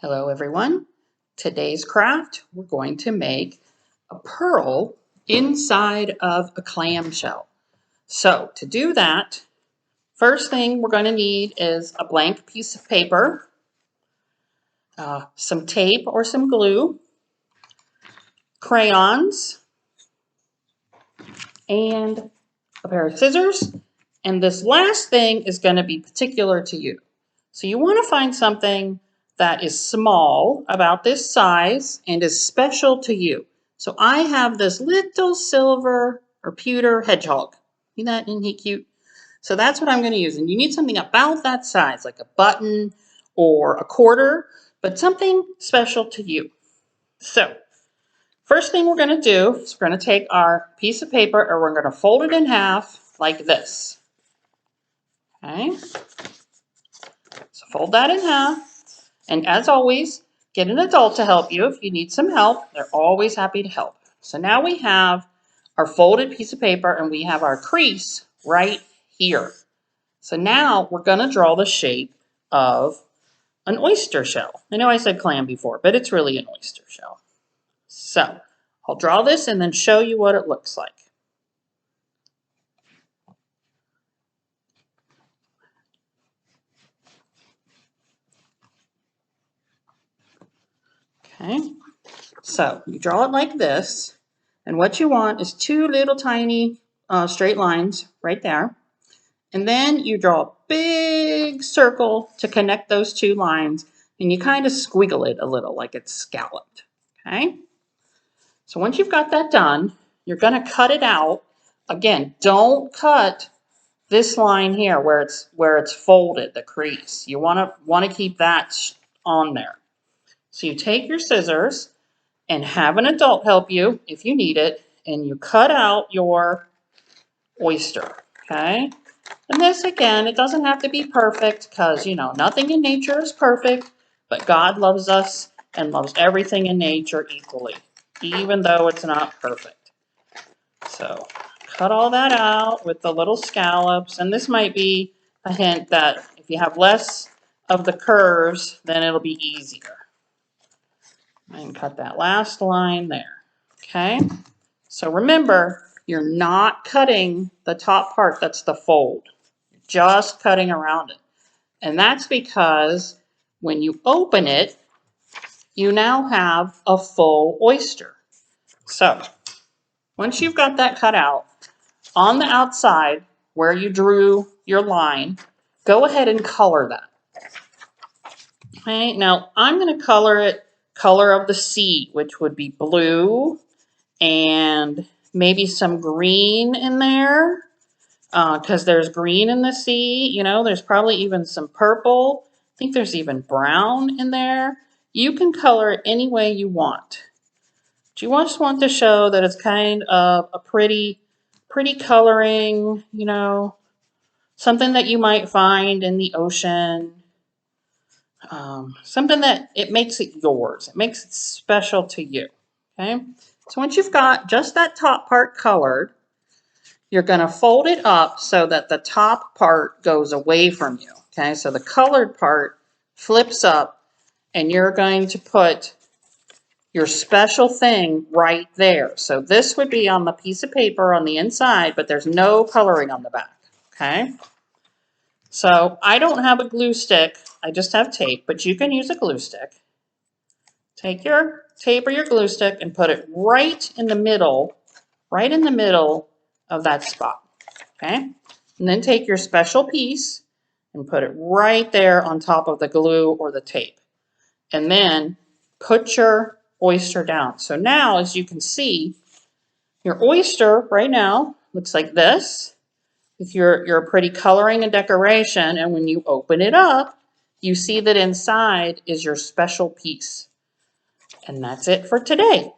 Hello everyone. Today's craft, we're going to make a pearl inside of a clamshell. So to do that, first thing we're going to need is a blank piece of paper, some tape or some glue, crayons, and a pair of scissors. And this last thing is going to be particular to you. So you want to find something that is small, about this size, and is special to you. So I have this little silver or pewter hedgehog. Isn't he cute? So that's what I'm going to use. And you need something about that size, like a button or a quarter, but something special to you. So first thing we're going to do is we're going to take our piece of paper and we're going to fold it in half like this. Okay? So fold that in half. And as always, get an adult to help you. If you need some help, they're always happy to help. So now we have our folded piece of paper and we have our crease right here. So now we're going to draw the shape of an oyster shell. I know I said clam before, but it's really an oyster shell. So I'll draw this and then show you what it looks like. Okay, so you draw it like this, and what you want is two little tiny straight lines right there. And then you draw a big circle to connect those two lines, and you kind of squiggle it a little like it's scalloped. Okay? So once you've got that done, you're going to cut it out. Again, don't cut this line here where it's folded, the crease. You want to keep that on there. So you take your scissors and have an adult help you if you need it, and you cut out your oyster. Okay? And this, again, it doesn't have to be perfect because, nothing in nature is perfect, but God loves us and loves everything in nature equally, even though it's not perfect. So cut all that out with the little scallops, and this might be a hint that if you have less of the curves, then it'll be easier. And cut that last line there, okay? So remember, you're not cutting the top part, that's the fold. You're just cutting around it. And that's because when you open it, you now have a full oyster. So once you've got that cut out, on the outside where you drew your line, go ahead and color that. Okay, now I'm going to color it color of the sea, which would be blue and maybe some green in there because there's green in the sea. There's probably even some purple. I think there's even brown in there. You can color it any way you want. But you just want to show that it's kind of a pretty coloring, something that you might find in the ocean. Something that it makes it yours. It makes it special to you. Okay. So once you've got just that top part colored, you're going to fold it up so that the top part goes away from you. Okay. So the colored part flips up and you're going to put your special thing right there. So this would be on the piece of paper on the inside, but there's no coloring on the back. Okay. So I don't have a glue stick. I just have tape, but you can use a glue stick. Take your tape or your glue stick and put it right in the middle of that spot. Okay. And then take your special piece and put it right there on top of the glue or the tape. And then put your oyster down. So now, as you can see, your oyster right now looks like this with your pretty coloring and decoration. And when you open it up, you see that inside is your special piece. And that's it for today.